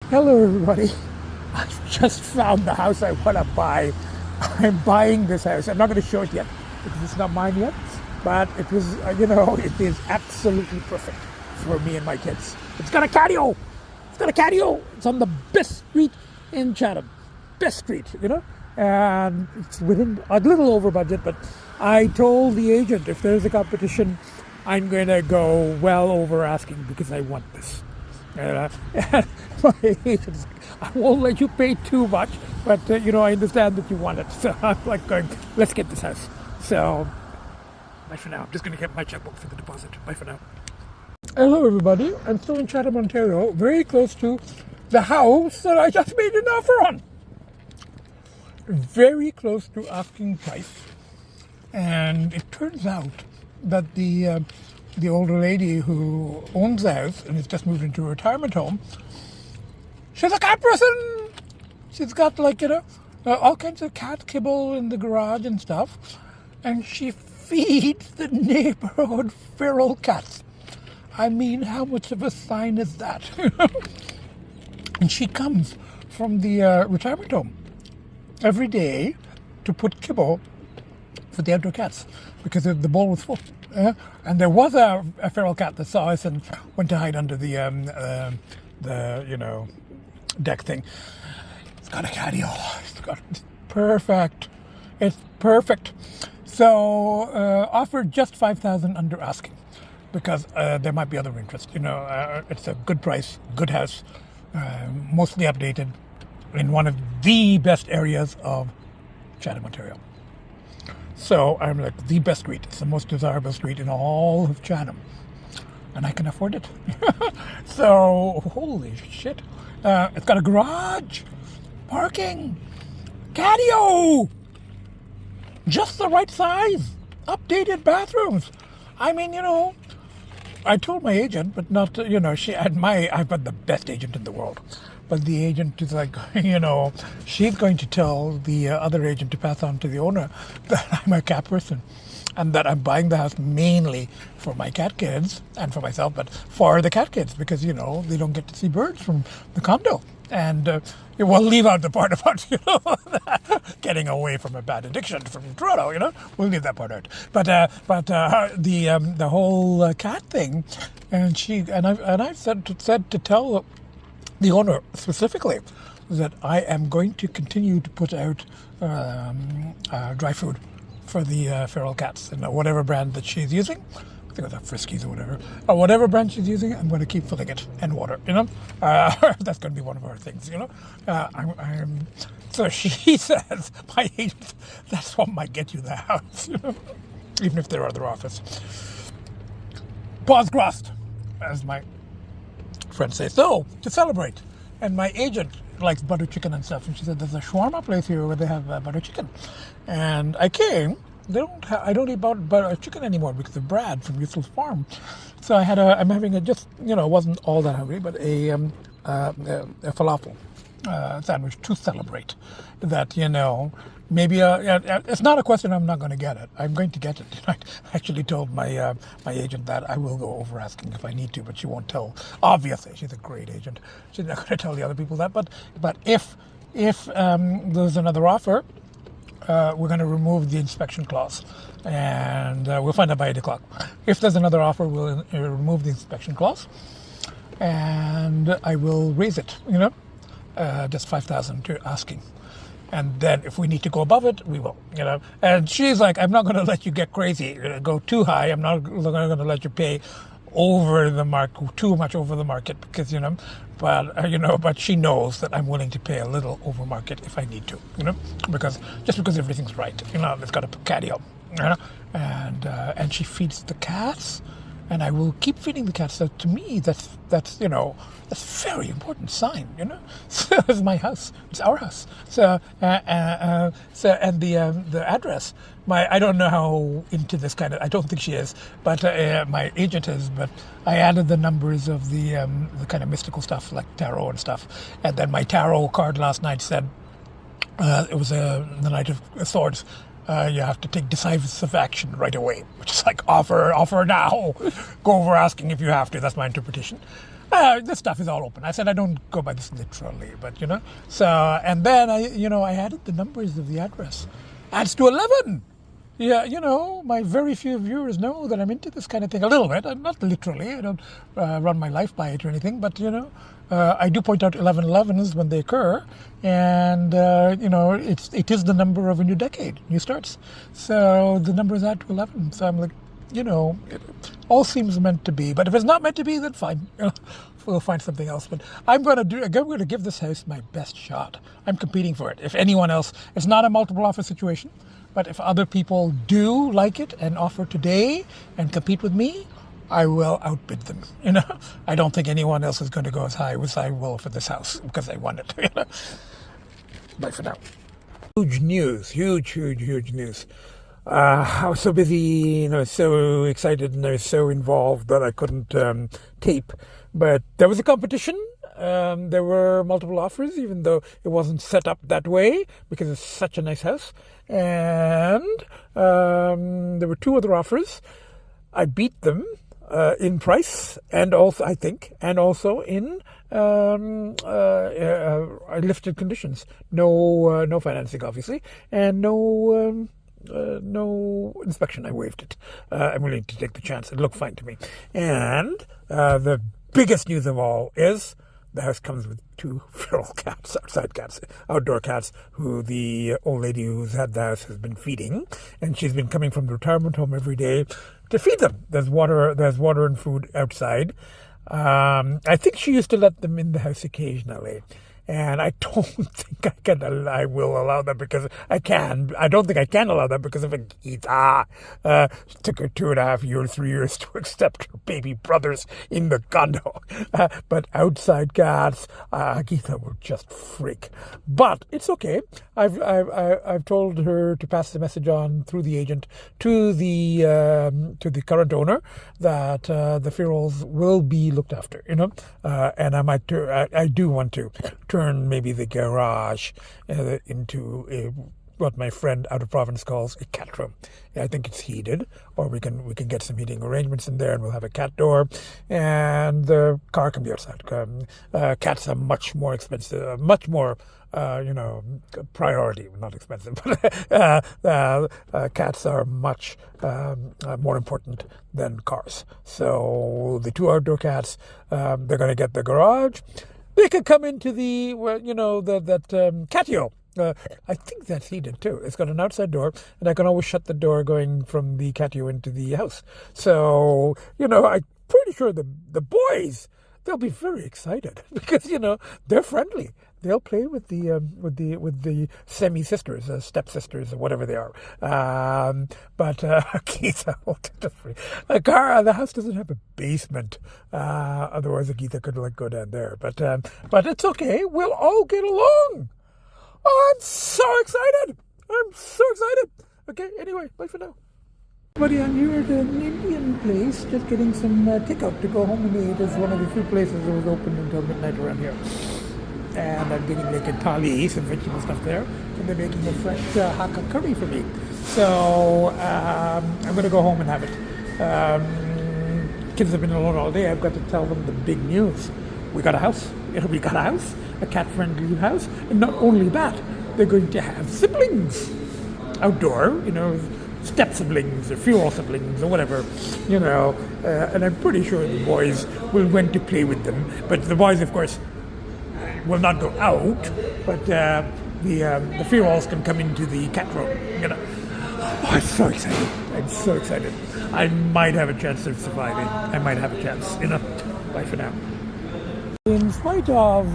Hello, everybody. I just found the house I want to buy. I'm buying this house. I'm not going to show it yet because it's not mine yet. But it was, it is absolutely perfect for me and my kids. It's got a catio. It's got a catio. It's on the best street in Chatham. Best street. And it's within a little over budget. But I told the agent if there's a competition, I'm going to go well over asking because I want this. And my agent's I won't let you pay too much, but I understand that you want it. So I'm like going, let's get this house. So bye for now. I'm just going to get my checkbook for the deposit. Bye for now. Hello, everybody. I'm still in Chatham, Ontario, very close to the house that I just made an offer on. Very close to asking price. And it turns out that the older lady who owns the house and has just moved into a retirement home, she's a cat person. She's got all kinds of cat kibble in the garage and stuff. And she feeds the neighborhood feral cats. I mean, how much of a sign is that? And she comes from the retirement home every day to put kibble for the outdoor cats because the bowl was full. And there was a feral cat that saw us and went to hide under the deck thing. It's got a catio. It's perfect. It's perfect. So offered just $5,000 under asking because there might be other interest. It's a good price, good house, mostly updated in one of the best areas of Chatham, Ontario. So I'm like, the best street. It's the most desirable street in all of Chatham. And I can afford it. So, holy shit. It's got a garage, parking, catio, just the right size, updated bathrooms. I mean, I told my agent, but not, I've got the best agent in the world. But the agent is like, she's going to tell the other agent to pass on to the owner that I'm a cat person and that I'm buying the house mainly for my cat kids and for myself, but for the cat kids because, they don't get to see birds from the condo. And we'll leave out the part about, getting away from a bad addiction from Toronto, we'll leave that part out. But the whole cat thing, and I've said to tell the owner specifically that I am going to continue to put out dry food for the feral cats and whatever brand that she's using. I think it's Friskies or whatever brand she's using, I'm going to keep filling it and water, that's going to be one of our things, So she says, my agent, that's what might get you the house, even if there are other offers. Paws crossed, as my friends say. So, to celebrate, and my agent likes butter chicken and stuff, and she said, there's a shawarma place here where they have butter chicken. And I came. I don't eat butter chicken anymore because of Brad from Russell's Farm. So I'm having wasn't all that hungry, but a falafel sandwich to celebrate. That, maybe it's not a question I'm not going to get it. I'm going to get it. I actually told my agent that I will go over asking if I need to, but she won't tell. Obviously, she's a great agent. She's not going to tell the other people that. But if there's another offer, we're going to remove the inspection clause, and we'll find out by 8 o'clock. If there's another offer, we'll remove the inspection clause, and I will raise it. Just $5,000 to asking. And then if we need to go above it, we will, And she's like, I'm not going to let you get crazy, go too high. I'm not going to let you pay over the mark, too much over the market because, but she knows that I'm willing to pay a little over market if I need to, because everything's right, it's got a catio, and she feeds the cats. And I will keep feeding the cats. So to me, that's a very important sign. So it's my house. It's our house. So and the address. I don't know how into this kind of. I don't think she is, but my agent is. But I added the numbers of the kind of mystical stuff like tarot and stuff. And then my tarot card last night said it was the Knight of Swords. You have to take decisive action right away, which is like offer now. Go over asking if you have to. That's my interpretation. This stuff is all open. I said I don't go by this literally, but So, and then I added the numbers of the address. Adds to 11. Yeah, my very few viewers know that I'm into this kind of thing a little bit. Not literally. I don't run my life by it or anything, but I do point out 11/11s when they occur, and it is the number of a new decade, new starts. So the numbers add to 11. So I'm like, it all seems meant to be. But if it's not meant to be, then fine. We'll find something else. But I'm going to give this house my best shot. I'm competing for it. If anyone else, it's not a multiple offer situation. But if other people do like it and offer today and compete with me, I will outbid them. I don't think anyone else is going to go as high as I will for this house because I won it. Bye for now. Huge news, huge news. I was so busy, so excited, and I was so involved that I couldn't tape. But there was a competition. There were multiple offers, even though it wasn't set up that way because it's such a nice house. And there were 2 other offers. I beat them in price, and also in lifted conditions. No financing, obviously, and no inspection. I waived it. I'm willing to take the chance. It looked fine to me. And the biggest news of all is the house comes with 2 feral cats, outdoor cats, who the old lady who's had the house has been feeding, and she's been coming from the retirement home every day to feed them. There's water and food outside. I think she used to let them in the house occasionally. And I don't think I will allow that because I can. I don't think I can allow that because of Geetha. It took her 2.5 years, 3 years to accept her baby brothers in the condo. But outside cats, Geetha will just freak. But it's okay. I've told her to pass the message on through the agent to the current owner that the ferals will be looked after. And I do want to turn maybe the garage into what my friend out of province calls a cat room. I think it's heated, or we can get some heating arrangements in there, and we'll have a cat door, and the car can be outside. Cats are much more expensive, much more priority, not expensive, but cats are much more important than cars. So the 2 outdoor cats, they're going to get the garage. They could come into the, that catio. I think that's heated too. It's got an outside door, and I can always shut the door going from the catio into the house. So, I'm pretty sure the boys, they'll be very excited because, they're friendly. They'll play with the semi-sisters, step-sisters, or whatever they are. But Geetha, the house doesn't have a basement. Otherwise, Geetha could go down there. But it's okay. We'll all get along. Oh, I'm so excited. Okay, anyway, bye for now. Buddy, I'm here at an Indian place, just getting some takeout to go home and eat. It's one of the few places that was open until midnight around here. And I'm getting like a thali, some vegetable stuff there, and they're making a fresh hakka curry for me. So I'm going to go home and have it. Kids have been alone all day. I've got to tell them the big news. We got a house. A cat-friendly house. And not only that, they're going to have siblings. Outdoor, step-siblings or feral siblings or whatever, and I'm pretty sure the boys will want to play with them. But the boys, of course, will not go out, but the ferals can come into the cat room, Oh, I'm so excited. I might have a chance of surviving. Bye for now. In spite of,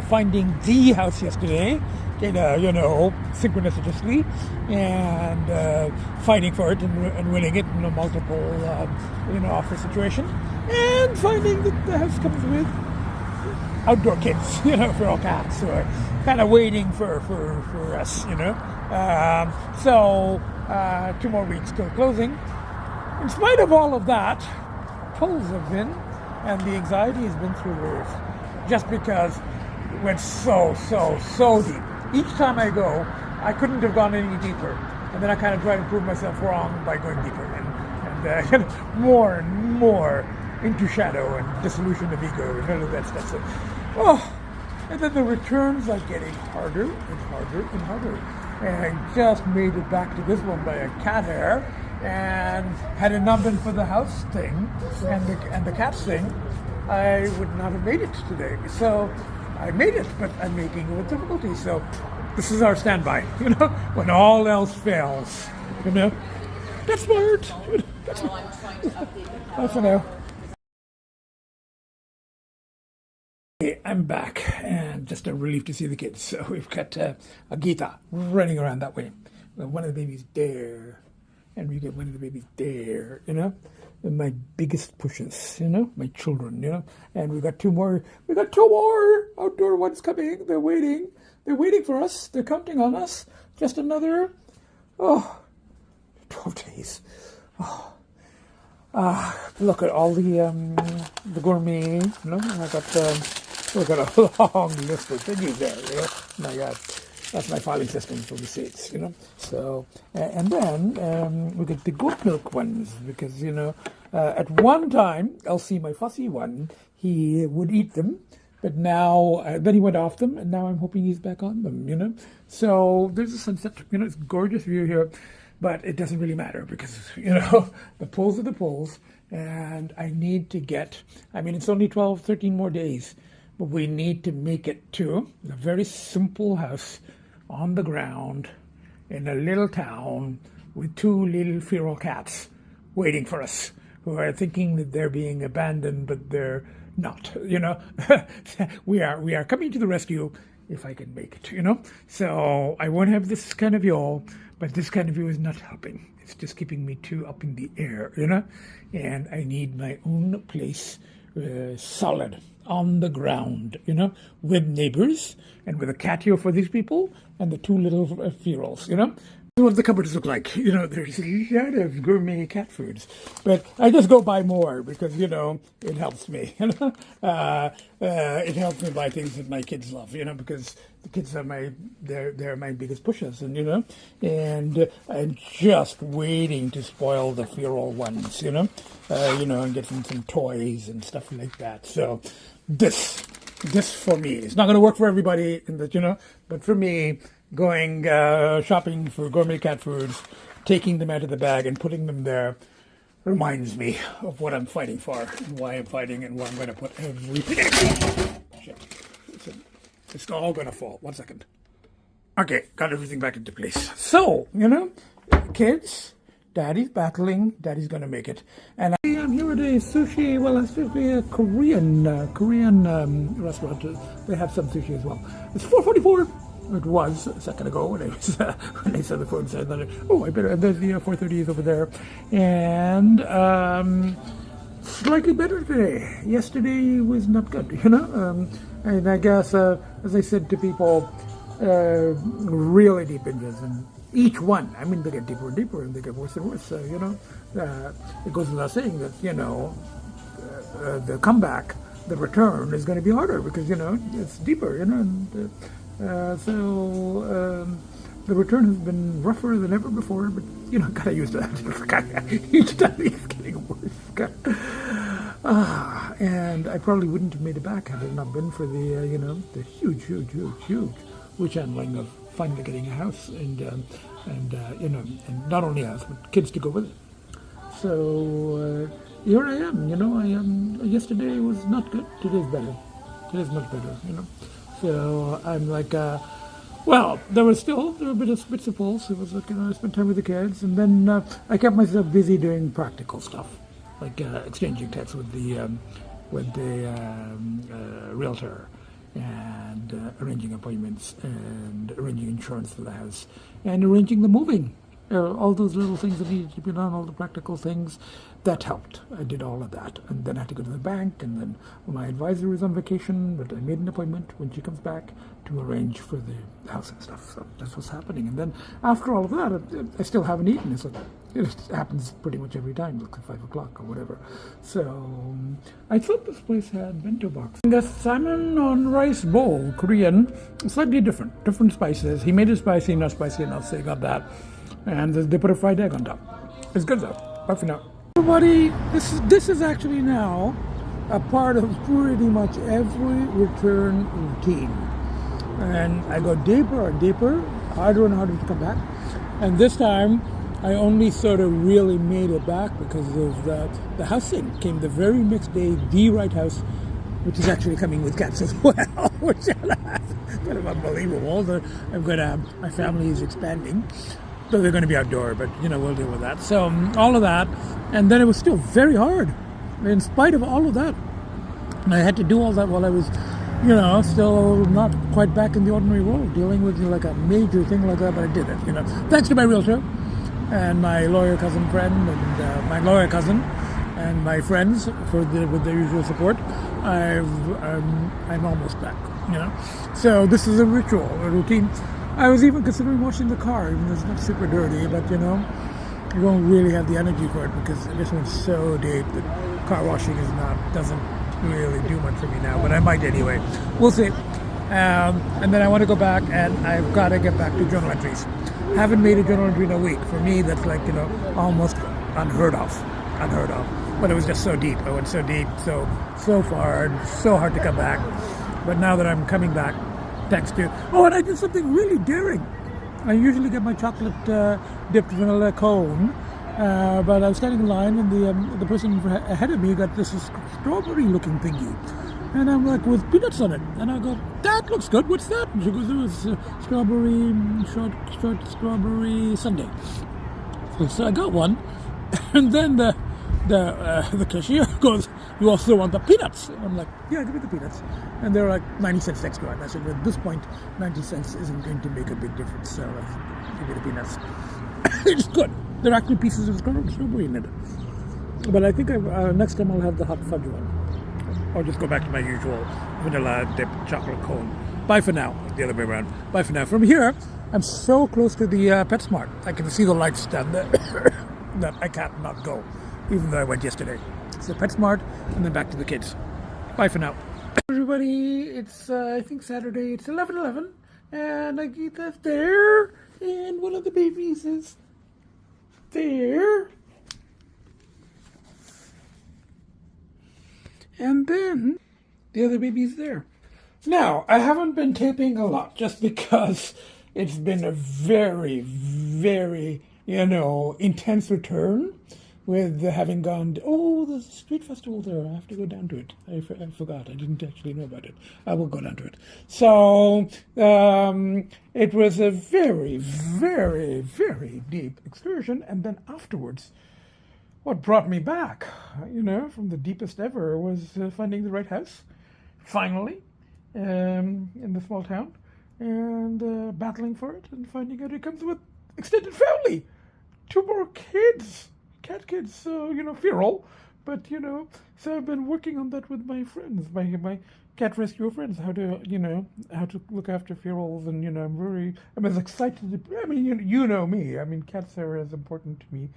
finding the house yesterday, synchronicitously, and fighting for it and winning it in a multiple, offer situation, and finding that the house comes with outdoor kids, feral cats who are kind of waiting for us, So 2 more weeks till closing. In spite of all of that, tolls have been, and the anxiety has been through the roof. Just because it went so deep. Each time I go, I couldn't have gone any deeper. And then I kind of try to prove myself wrong by going deeper. And more and more into shadow and dissolution of ego and all of that stuff. So, oh, and then the returns are getting harder and harder and harder. And I just made it back to this one by a cat hair. And had it not been for the house thing and the cats thing, I would not have made it today. So I made it, but I'm making it with difficulty. So this is our standby, when all else fails, That's smart. That's smart. For now. Okay, I'm back, and just a relief to see the kids. So we've got Agita running around that way. One of the babies there, and we get one of the babies there, And my biggest pushes, my children, And we got two more. We got two more outdoor ones coming. They're waiting. They're waiting for us. They're counting on us. Just another, 12 days. Look at all the gourmet, I got a long list of things there, My God, that's my filing system for receipts, So, and then we get the goat milk ones because, at one time, Elsie, my fussy one, he would eat them. But now, then he went off them, and now I'm hoping he's back on them, So there's a sunset, it's a gorgeous view here, but it doesn't really matter because, the polls are the polls, and I need to get, it's only 12, 13 more days, but we need to make it to a very simple house on the ground in a little town with two little feral cats waiting for us who are thinking that they're being abandoned, but they're not, we are coming to the rescue if I can make it, So I won't have this kind of view, but this kind of view is not helping. It's just keeping me too up in the air, And I need my own place, solid, on the ground, with neighbors and with a catio for these people and the two little ferals, What the cupboards look like, there's a lot of gourmet cat foods, but I just go buy more because, it helps me, it helps me buy things that my kids love, because the kids are they're my biggest pushes, and I'm just waiting to spoil the feral ones, and get them some toys and stuff like that. So this for me, it's not going to work for everybody, but for me, going shopping for gourmet cat foods, taking them out of the bag and putting them there reminds me of what I'm fighting for and why I'm fighting and where I'm going to put everything. Shit. It's all going to fall. 1 second. Okay, got everything back into place. So, kids, Daddy's battling. Daddy's going to make it. And I'm here at a sushi, a Korean restaurant. They have some sushi as well. It's 4:44. It was a second ago when I said the phone said that. I better. There's the 4:30 is over there, and slightly better today. Yesterday was not good, and I guess as I said to people, really deep binges, and each one. They get deeper and deeper, and they get worse and worse. So it goes without saying that the comeback, the return is going to be harder because it's deeper, and. So the return has been rougher than ever before, but gotta use that. Each time it's getting worse. And I probably wouldn't have made it back had it not been for the huge witch handling of finally getting a house and not only us but kids to go with it. So here I am. Yesterday was not good. Today's better. Today's much better. So I'm like, there were bits of pulse. It was like, I spent time with the kids, and then I kept myself busy doing practical stuff, like exchanging texts with the realtor, and arranging appointments, and arranging insurance for the house, and arranging the moving. All those little things that needed to be done, all the practical things, that helped. I did all of that. And then I had to go to the bank, and then my advisor was on vacation, but I made an appointment when she comes back to arrange for the house and stuff. So that's what's happening. And then after all of that, I still haven't eaten. It's like, it happens pretty much every time, like 5 o'clock or whatever. So I thought this place had bento box. The salmon on rice bowl, Korean, slightly different spices. He made it spicy, not spicy enough, so you got that. And they put a fried egg on top. It's good though. Bye for now. Everybody, this is actually now a part of pretty much every return routine, and I go deeper and deeper, harder and harder to come back. And this time, I only sort of really made it back because of the housing came the very next day, the right house, which is actually coming with cats as well, which is kind of unbelievable. My family is expanding, though they're going to be outdoor, but we'll deal with that. So all of that, and then it was still very hard, in spite of all of that. And I had to do all that while I was, still not quite back in the ordinary world, dealing with like a major thing like that. But I did it, thanks to my realtor and my lawyer cousin friend and my lawyer cousin and my friends with their usual support. I'm almost back, So this is a ritual, a routine. I was even considering washing the car, even though it's not super dirty, but you don't really have the energy for it because this one's so deep that car washing doesn't really do much for me now, but I might anyway. We'll see. And then I want to go back, and I've got to get back to journal entries. Haven't made a journal entry in a week. For me, that's like, almost unheard of. But it was just so deep. I went so deep, so far, and so hard to come back. But now that I'm coming back, thanks to... Oh, and I did something really daring. I usually get my chocolate dipped vanilla cone, but I was standing in line, and the person ahead of me got this strawberry-looking thingy. And I'm like, with peanuts on it. And I go, that looks good. What's that? And she goes, it was short strawberry sundae. So I got one, and then the cashier goes, you also want the peanuts? And I'm like, yeah, give me the peanuts. And they're like 90 cents extra. And I said, well, at this point, 90 cents isn't going to make a big difference. So I said, give me the peanuts. It's good. There are actually pieces of strawberry in it. But I think next time I'll have the hot fudge one. Or just go back to my usual vanilla dip chocolate cone. Bye for now. The other way around. Bye for now. From here, I'm so close to the PetSmart. I can see the lights down there that I can't not go, even though I went yesterday. So PetSmart, and then back to the kids. Bye for now. Everybody, it's I think Saturday. It's 11:11, and Agita's there, and one of the babies is there. And then the other baby's there. Now, I haven't been taping a lot just because it's been a very, very, intense return with having gone, there's a street festival there. I have to go down to it. I forgot. I didn't actually know about it. I will go down to it. So it was a very, very, very deep excursion. And then afterwards, what brought me back, from the deepest ever was finding the right house, finally, in the small town, and battling for it, and finding out it comes with extended family, 2 more kids, cat kids, so, feral, but, so I've been working on that with my friends, my cat rescue friends, how to look after ferals, and, I'm as excited, you know me, cats are as important to me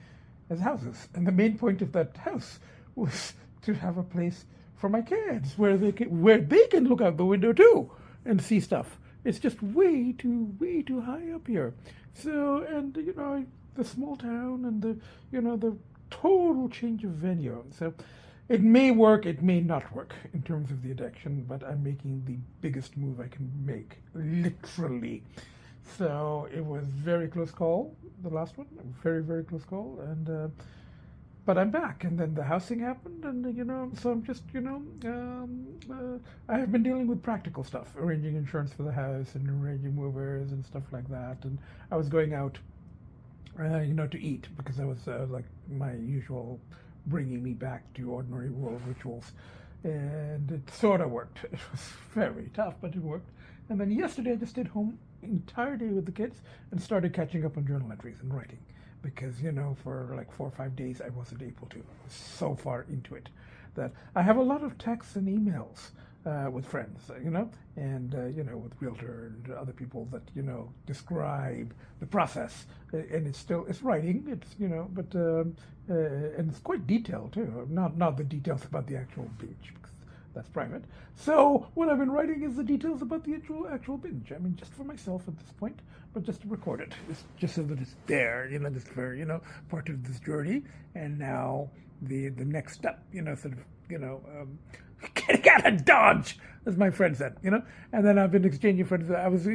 as houses, and the main point of that house was to have a place for my kids where they can look out the window too and see stuff. It's just way too high up here. So, and the small town and the total change of venue. So it may work, it may not work in terms of the addiction, but I'm making the biggest move I can make, literally. So it was very close call, the last one, very, very close call, and but I'm back, and then the housing happened, and so I'm just, I have been dealing with practical stuff, arranging insurance for the house and arranging movers and stuff like that, and I was going out, to eat, because that was like my usual bringing me back to ordinary world rituals, and it sort of worked. It was very tough, but it worked. And then yesterday I just stayed home entire day with the kids and started catching up on journal entries and writing, because for like 4 or 5 days I wasn't able to. I was so far into it that I have a lot of texts and emails with friends, and with realtor and other people that describe the process, and it's writing, but and it's quite detailed too. Not the details about the actual binge, because that's private. So what I've been writing is the details about the actual binge. Just for myself at this point, but just to record it, just so that it's there, this very, part of this journey. And now the next step, sort of, getting out of Dodge, as my friend said, And then I've been exchanging friends. I was,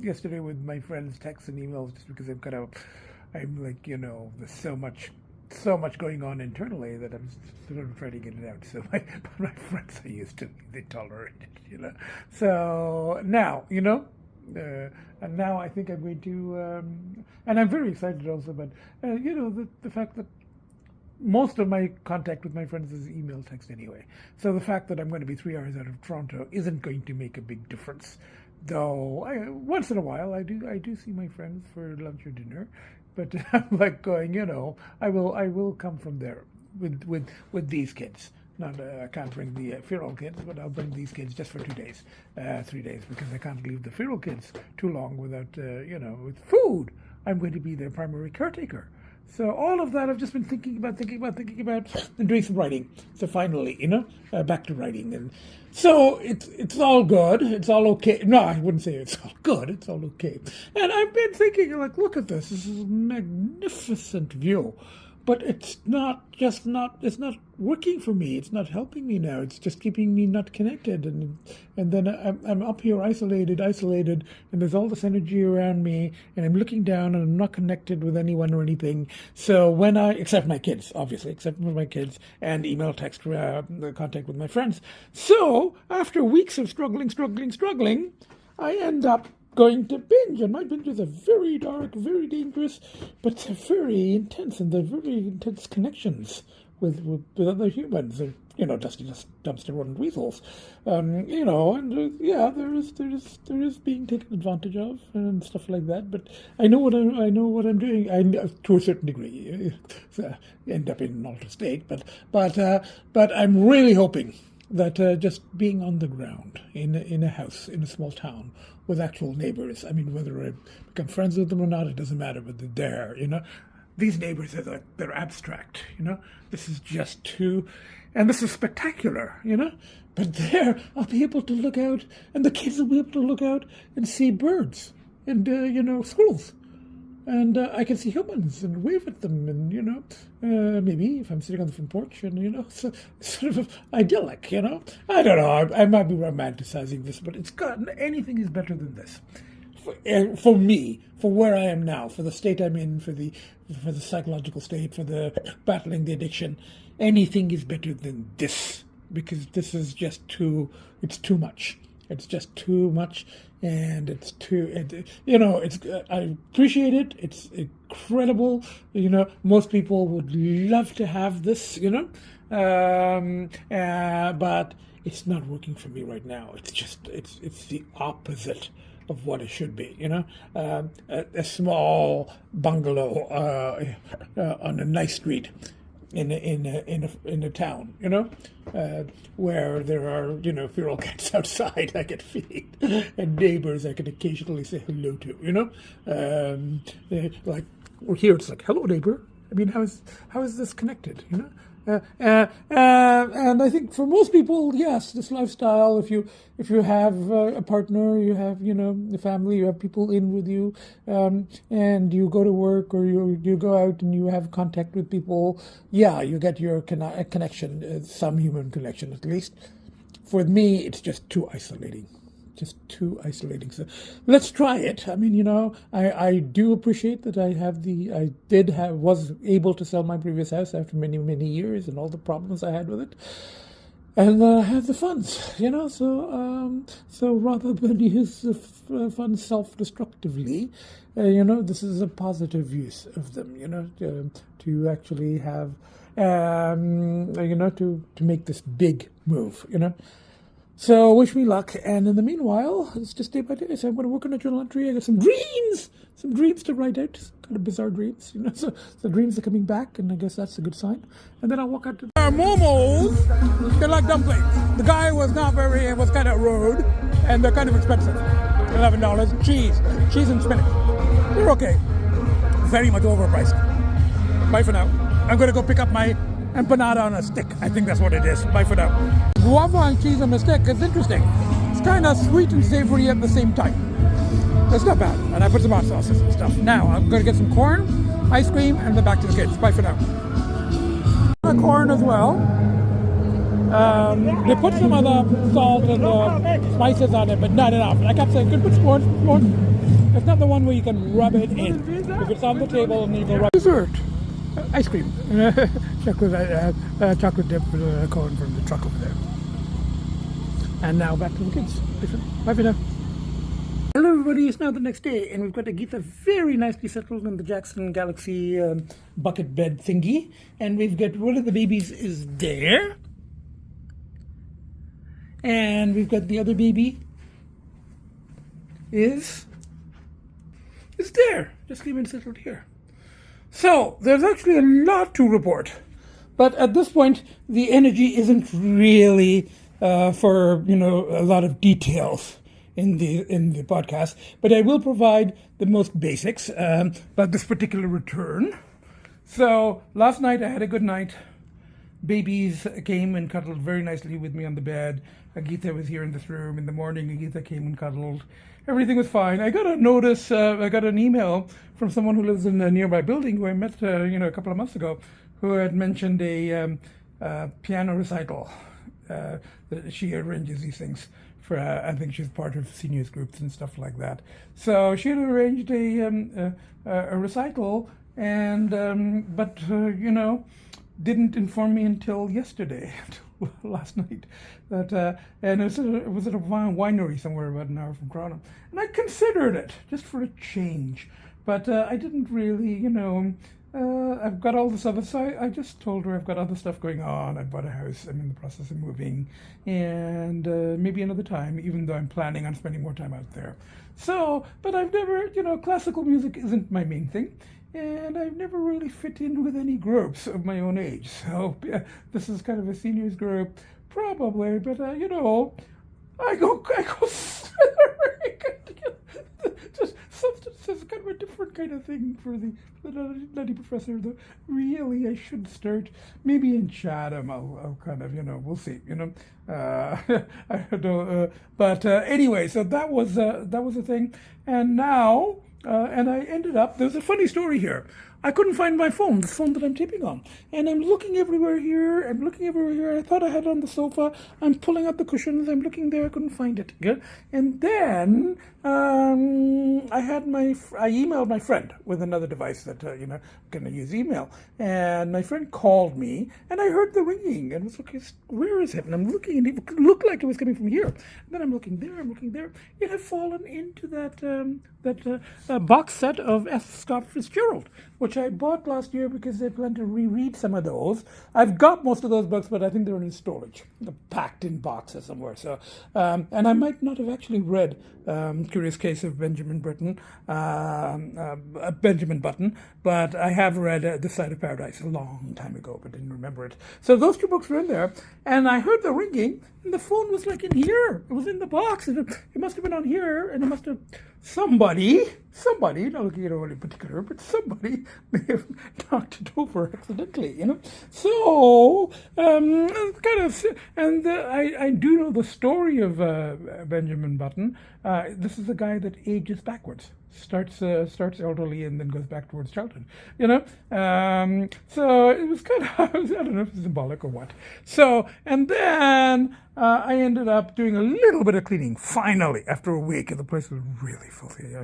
yesterday with my friends, texts and emails, just because I'm like, there's so much going on internally that I'm sort of trying to get it out. So my friends are used to me; they tolerate it, So now, and now I think I'm going to, and I'm very excited also about, the fact that most of my contact with my friends is email, text anyway. So the fact that I'm going to be 3 hours out of Toronto isn't going to make a big difference. Though once in a while I do see my friends for lunch or dinner, but I'm like going, I will come from there with these kids. Not I can't bring the feral kids, but I'll bring these kids just for 2 days, 3 days, because I can't leave the feral kids too long without with food. I'm going to be their primary caretaker. So all of that I've just been thinking about, and doing some writing. So finally, back to writing, and so it's all good. It's all okay. No, I wouldn't say it's all good. It's all okay. And I've been thinking, like, look at this. This is a magnificent view, but it's not working for me. It's not helping me now. It's just keeping me not connected, and then I'm up here isolated, and there's all this energy around me, and I'm looking down, and I'm not connected with anyone or anything. So except my kids, obviously, except for my kids, and email, text, contact with my friends. So after weeks of struggling, I end up going to binge, and my binges are very dark, very dangerous, but they're very intense, and they're very intense connections with other humans. They're dusty dumpster rodent weasels, and there is being taken advantage of and stuff like that. But I know what I'm doing. To a certain degree, end up in an altered state. But I'm really hoping that just being on the ground in a house in a small town with actual neighbors. I mean, whether I become friends with them or not, it doesn't matter. But they're there. These neighbors they're abstract. This is just too, and this is spectacular. But there I'll be able to look out, and the kids will be able to look out and see birds and squirrels. And I can see humans and wave at them, and maybe if I'm sitting on the front porch, and so, sort of idyllic, I don't know. I might be romanticizing this, but anything is better than this, for me, for where I am now, for the state I'm in, for the psychological state, for the battling the addiction. Anything is better than this, because this is just it's too much. It's just too much, and it's too, I appreciate it. It's incredible. Most people would love to have this, but it's not working for me right now. It's just, it's the opposite of what it should be, a small bungalow on a nice street in a town, where there are feral cats outside I can feed, and neighbors I can occasionally say hello to, like here it's like, hello neighbor. I mean, how is this connected, and I think for most people, yes, this lifestyle, if you have a partner, you have, a family, you have people in with you, and you go to work or you go out and you have contact with people, yeah, you get your connection, some human connection at least. For me, it's just too isolating. So let's try it. I mean, I do appreciate that I was able to sell my previous house after many, many years and all the problems I had with it. And I have the funds, so rather than use the funds self-destructively, this is a positive use of them, to actually have, to make this big move, So wish me luck, and in the meanwhile, it's just day by day. So I'm going to work on a journal entry. I got some dreams to write out, kind of bizarre dreams, So the dreams are coming back, and I guess that's a good sign. And then I'll walk out to momos. They're like dumplings. The guy was kind of rude, and they're kind of expensive. $11. Cheese and spinach. They're okay. Very much overpriced. Bye for now. I'm going to go pick up my empanada on a stick. I think that's what it is. Bye for now. Guava and cheese on a stick is interesting. It's kind of sweet and savory at the same time. It's not bad. And I put some hot sauces and stuff. Now I'm going to get some corn, ice cream, and then back to the kids. Bye for now. The corn as well. They put some of the salt and the spices on it, but not enough. I kept saying, "Could put more, more." It's not the one where you can rub it in. If it's on the table, and you can rub. Dessert, ice cream, chocolate dip cone from the truck over there. And now back to the kids. Bye for now. Hello everybody, it's now the next day and we've got Agitha very nicely settled in the Jackson Galaxy bucket bed thingy, and we've got one of the babies is there and we've got the other baby is there, just came and settled here. So there's actually a lot to report, but at this point the energy isn't really for a lot of details in the podcast, but I will provide the most basics about this particular return. So last night I had a good night. Babies came and cuddled very nicely with me on the bed. Agitha was here in this room. In the morning, Agitha came and cuddled. Everything was fine. I got a notice, I got an email from someone who lives in a nearby building who I met a couple of months ago, who had mentioned a piano recital. That she arranges these things for, I think she's part of seniors groups and stuff like that. So she had arranged a recital, and but didn't inform me until yesterday, last night, that and it was at a winery somewhere about an hour from Toronto, and I considered it just for a change, but I didn't really, I've got all this other, so I just told her I've got other stuff going on. I bought a house, I'm in the process of moving, and maybe another time, even though I'm planning on spending more time out there. So, but I've never, classical music isn't my main thing, and I've never really fit in with any groups of my own age. So this is kind of a seniors group, probably, but I go just substance is kind of a different kind of thing for the nutty professor. Though really, I should start maybe in Chatham. I'll kind of, we'll see. I don't. But anyway, so that was a thing, and now. And I ended up, there's a funny story here. I couldn't find my phone, the phone that I'm taping on. And I'm looking everywhere here. I thought I had it on the sofa. I'm pulling out the cushions. I'm looking there. I couldn't find it. Good. And then I emailed my friend with another device that, going to use email. And my friend called me, and I heard the ringing. And I was like, where is it? And I'm looking, and it looked like it was coming from here. And then I'm looking there. It had fallen into that box set of F. Scott Fitzgerald, which I bought last year because I plan to reread some of those. I've got most of those books, but I think they're in storage, packed in boxes somewhere. So, and I might not have actually read Curious Case of Benjamin Button, but I have read This Side of Paradise a long time ago, but didn't remember it. So those two books were in there, and I heard the ringing, and the phone was like in here. It was in the box, and it must have been on here, and it must have somebody, not looking at anyone in particular, but somebody may have knocked it over accidentally, So, kind of, and I do know the story of Benjamin Button. This is a guy that ages backwards. Starts elderly and then goes back towards childhood, So it was kind of, I don't know if it's symbolic or what. So, and then I ended up doing a little bit of cleaning, finally, after a week, and the place was really filthy,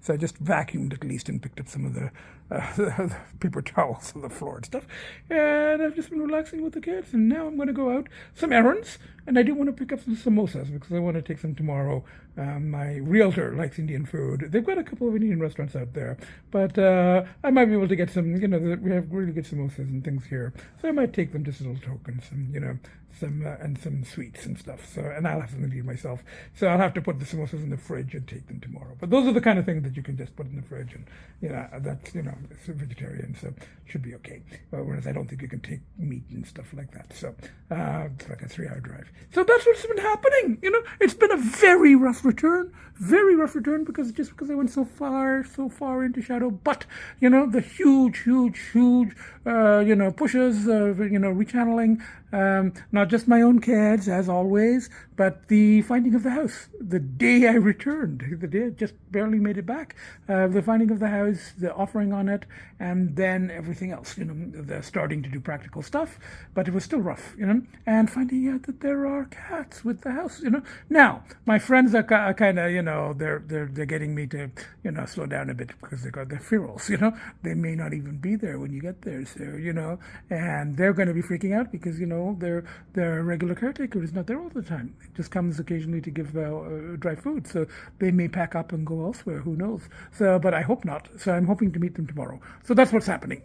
So I just vacuumed at least and picked up some of the paper towels on the floor and stuff. And I've just been relaxing with the kids, and now I'm going to go out some errands, and I do want to pick up some samosas because I want to take some tomorrow. My realtor likes Indian food. They've got a couple of Indian restaurants out there, but I might be able to get some, we have really good samosas and things here. So I might take them just as little tokens, and some sweets and stuff. So, and I'll have something to eat myself. So I'll have to put the samosas in the fridge and take them tomorrow. But those are the kind of things that you can just put in the fridge, and that's it's a vegetarian, so it should be okay. Whereas I don't think you can take meat and stuff like that. So it's like a 3-hour drive. So that's what's been happening. It's been a very rough return because I went so far into shadow. But the huge pushes, rechanneling Not just my own kids, as always, but the finding of the house. The day I returned, the day I just barely made it back, the finding of the house, the offering on it, and then everything else, the starting to do practical stuff, but it was still rough, and finding out that there are cats with the house, Now, my friends are kind of, they're getting me to, slow down a bit because they got their ferals, They may not even be there when you get there, so, and they're going to be freaking out because, their regular caretaker is not there all the time. It just comes occasionally to give dry food, so they may pack up and go elsewhere, who knows. So, but I hope not. So I'm hoping to meet them tomorrow. So that's what's happening,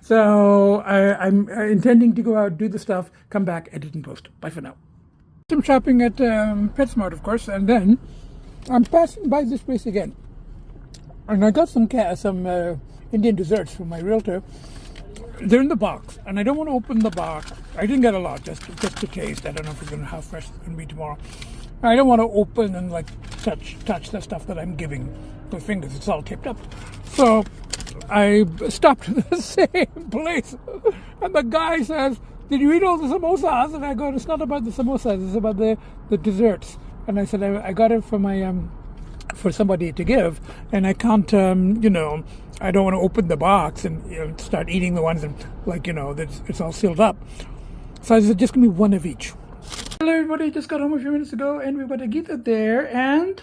So I'm intending to go out, do the stuff, come back, edit and post. Bye for now. Some shopping at PetSmart, of course, and then I'm passing by this place again. And I got some Indian desserts from my realtor. They're in the box, and I don't want to open the box. I didn't get a lot, just to taste. I don't know how fresh it's going to be tomorrow. I don't want to open and touch the stuff that I'm giving with fingers. It's all taped up. So I stopped at the same place, and the guy says, "Did you eat all the samosas?" And I go, "It's not about the samosas. It's about the desserts." And I said, "I got it for my for somebody to give, and I can't, I don't want to open the box and start eating the ones and it's all sealed up." So I said, "Just give me one of each." Hello everybody, just got home a few minutes ago, and we've got a Gita there, and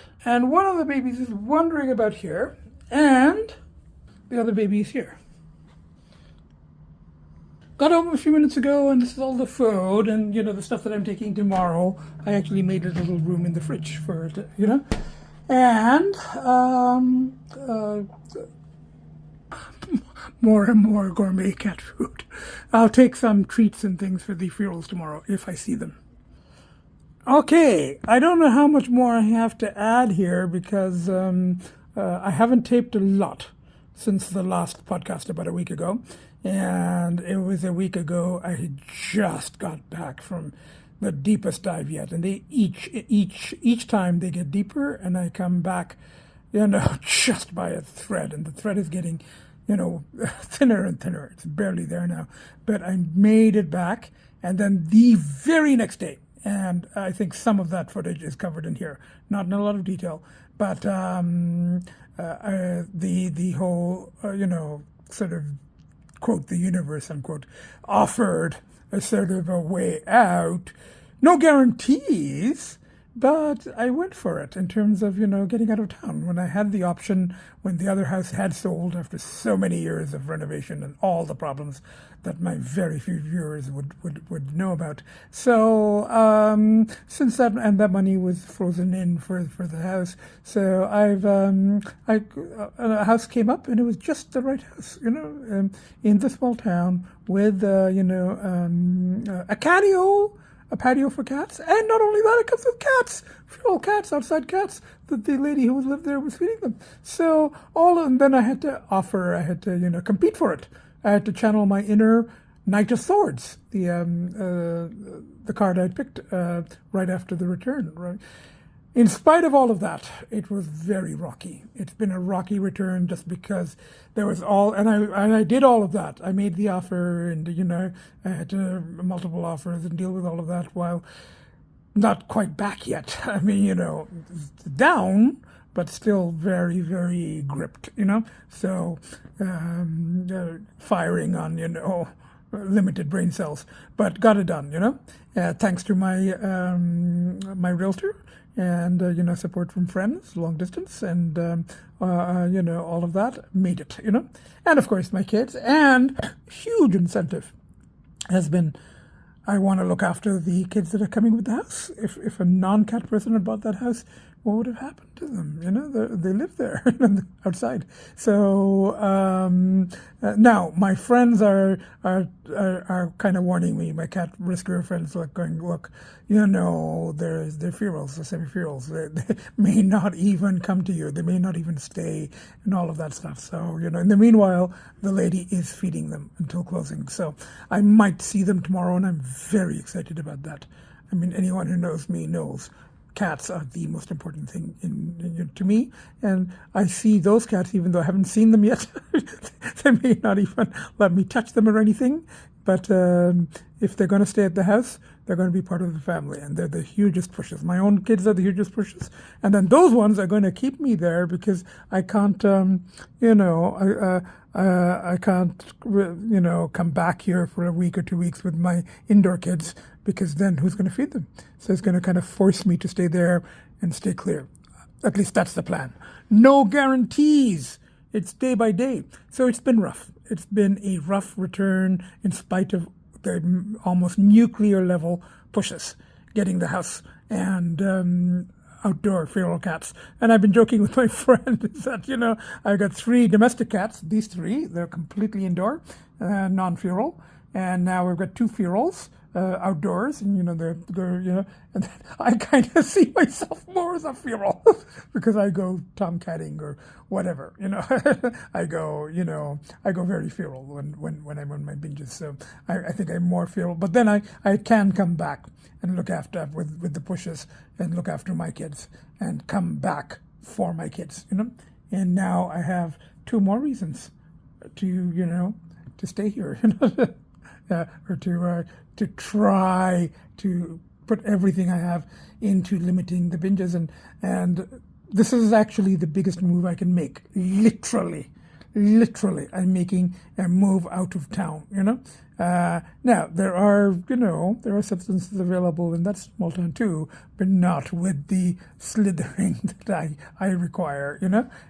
one of the babies is wandering about here, and the other baby is here. Got home a few minutes ago, and this is all the food and the stuff that I'm taking tomorrow. I actually made a little room in the fridge for it, and more and more gourmet cat food. I'll take some treats and things for the ferals tomorrow if I see them. Okay, I don't know how much more I have to add here because I haven't taped a lot since the last podcast about a week ago. And it was a week ago I had just got back from the deepest dive yet. And they each time they get deeper, and I come back, just by a thread. And the thread is getting, thinner and thinner. It's barely there now. But I made it back. And then the very next day, and I think some of that footage is covered in here, not in a lot of detail, but the whole, sort of, quote, the universe, unquote, offered a sort of a way out. No guarantees, but I went for it in terms of, getting out of town. When I had the option, when the other house had sold after so many years of renovation and all the problems that my very few viewers would know about. So since that, and that money was frozen in for the house, so a house came up, and it was just the right house, in the small town with, a patio for cats, and not only that, it comes with cats, feral cats, outside cats that the lady who lived there was feeding them. So and then I had to compete for it. I had to channel my inner Knight of Swords, the card I'd picked right after the return. Right. In spite of all of that, it was very rocky. It's been a rocky return just because there was and I did all of that. I made the offer, and I had to multiple offers and deal with all of that while not quite back yet. I mean, down, but still very, very gripped. So firing on limited brain cells, but got it done. Thanks to my my realtor. And, support from friends, long distance, and, all of that made it, And, of course, my kids. And huge incentive has been, I want to look after the kids that are coming with the house. If a non-cat person had bought that house, what would have happened to them? They live there outside. So now my friends are kind of warning me. My cat rescuer friends are going, look, there's the ferals, the semi-ferals. They may not even come to you. They may not even stay, and all of that stuff. So in the meanwhile, the lady is feeding them until closing. So I might see them tomorrow, and I'm very excited about that. I mean, anyone who knows me knows cats are the most important thing to me, and I see those cats even though I haven't seen them yet. They may not even let me touch them or anything, But if they're going to stay at the house, they're going to be part of the family, and they're the hugest pushes. My own kids are the hugest pushes, and then those ones are going to keep me there because I can't, I can't, come back here for a week or 2 weeks with my indoor kids, because then who's going to feed them? So it's going to kind of force me to stay there and stay clear. At least that's the plan. No guarantees. It's day by day. So it's been rough. It's been a rough return in spite of the almost nuclear level pushes, getting the house and outdoor feral cats. And I've been joking with my friend that, I've got 3 domestic cats. These 3, they're completely indoor, non-feral. And now we've got 2 ferals. Outdoors, and they're and then I kind of see myself more as a feral because I go tomcatting or whatever, I go very feral when I'm on my binges. So I think I'm more feral, but then I can come back and look after with the pushes and look after my kids and come back for my kids, and now I have 2 more reasons to stay here, or to try to put everything I have into limiting the binges. And this is actually the biggest move I can make. Literally, I'm making a move out of town, Now, there are substances available in that small town too, but not with the slithering that I require,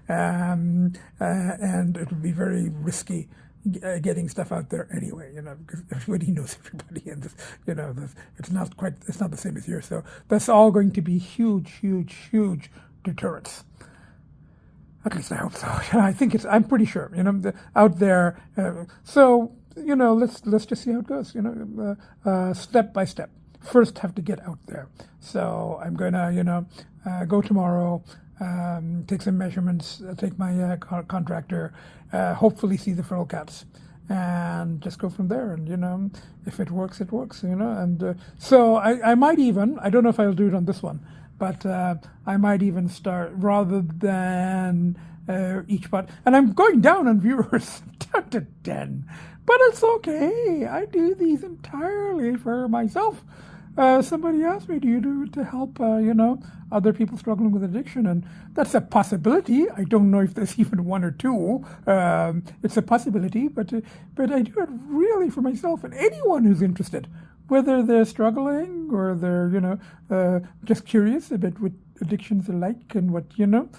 and it would be very risky getting stuff out there anyway, because everybody knows everybody, and it's not the same as here. So that's all going to be huge deterrents. At least I hope so. I think I'm pretty sure, out there. So let's just see how it goes. Step by step. First, have to get out there. So I'm gonna, go tomorrow. Take some measurements, take my contractor, hopefully see the feral cats, and just go from there. And, if it works, it works, And so I might even, I don't know if I'll do it on this one, but I might even start, rather than each part. And I'm going down on viewers, down to 10. But it's okay. I do these entirely for myself. Somebody asked me, do you do it to help, other people struggling with addiction? And that's a possibility. I don't know if there's even 1 or 2. It's a possibility, but I do it really for myself and anyone who's interested, whether they're struggling or they're, just curious about what addictions are like and what, and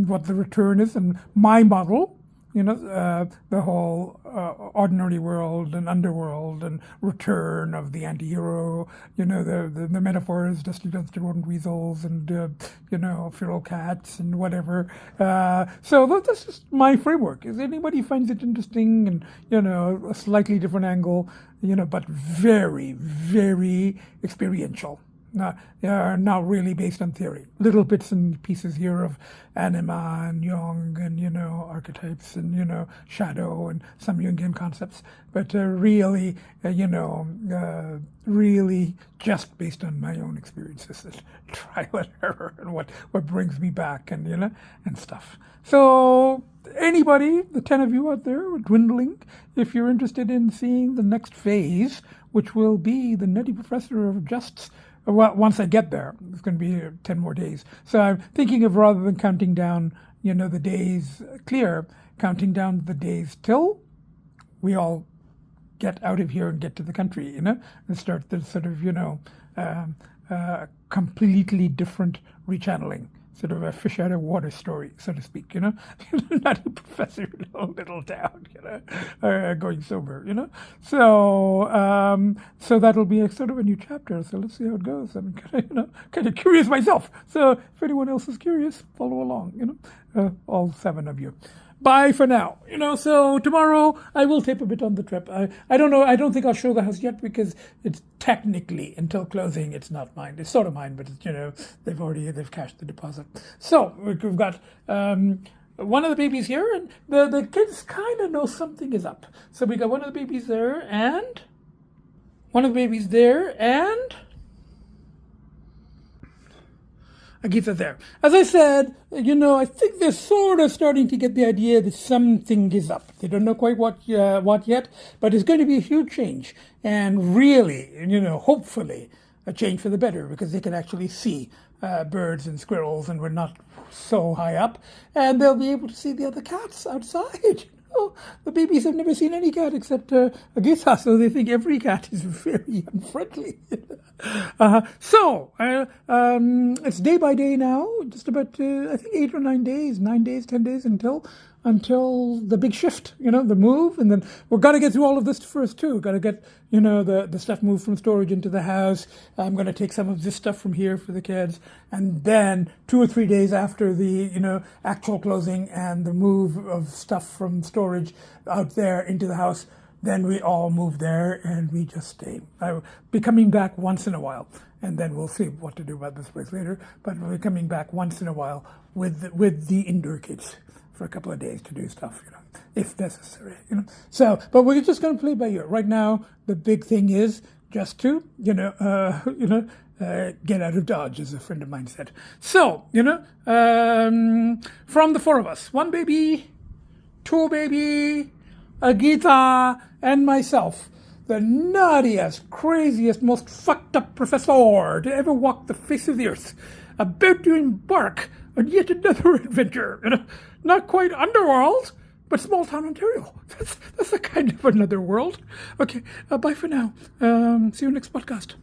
what the return is. And my model, the whole ordinary world and underworld and return of the anti-hero, the metaphors, Dusty Dunster rodent weasels and, feral cats and whatever. So that's just my framework. If anybody finds it interesting and, a slightly different angle, but very, very experiential. Not really based on theory. Little bits and pieces here of anima and Jung and, archetypes and, shadow and some Jungian concepts, but really, really just based on my own experiences, trial and error and what brings me back and, and stuff. So anybody, the 10 of you out there dwindling, if you're interested in seeing the next phase, which will be the Nutty Professor of Justs. Well, once I get there, it's going to be 10 more days. So I'm thinking of, rather than counting down, the days clear, counting down the days till we all get out of here and get to the country, and start the sort of, completely different rechanneling, sort of a fish out of water story, so to speak, not a professor in a little town, going sober, So, so that'll be a sort of a new chapter. So let's see how it goes. I'm kind of curious myself. So if anyone else is curious, follow along, all 7 of you. Bye for now. So tomorrow I will tape a bit on the trip. I don't know. I don't think I'll show the house yet because it's technically, until closing, it's not mine. It's sort of mine, but it's, they've cashed the deposit. So we've got one of the babies here, and the kids kind of know something is up. So we got one of the babies there, and one of the babies there, and Agita's there. As I said, I think they're sort of starting to get the idea that something is up. They don't know quite what yet, but it's going to be a huge change. And really, hopefully, a change for the better, because they can actually see birds and squirrels, and we're not so high up, and they'll be able to see the other cats outside. The babies have never seen any cat except Agitha, so they think every cat is very unfriendly. It's day by day now, just about, I think 8 or 9 days, 9 days, 10 days until the big shift, the move. And then we've got to get through all of this first too. Got to get, the stuff moved from storage into the house. I'm going to take some of this stuff from here for the kids. And then 2 or 3 days after the, actual closing and the move of stuff from storage out there into the house, then we all move there and we just stay. I'll be coming back once in a while, and then we'll see what to do about this place later. But we'll be coming back once in a while with the indoor kids for a couple of days to do stuff, if necessary, So, but we're just going to play by ear. Right now, the big thing is just to, get out of Dodge, as a friend of mine said. So, from the 4 of us, 1 baby, 2 baby, Agitha, and myself, the naughtiest, craziest, most fucked up professor to ever walk the face of the earth, about to embark on yet another adventure. Not quite underworld, but small town Ontario. That's a kind of another world. Okay, bye for now. See you next podcast.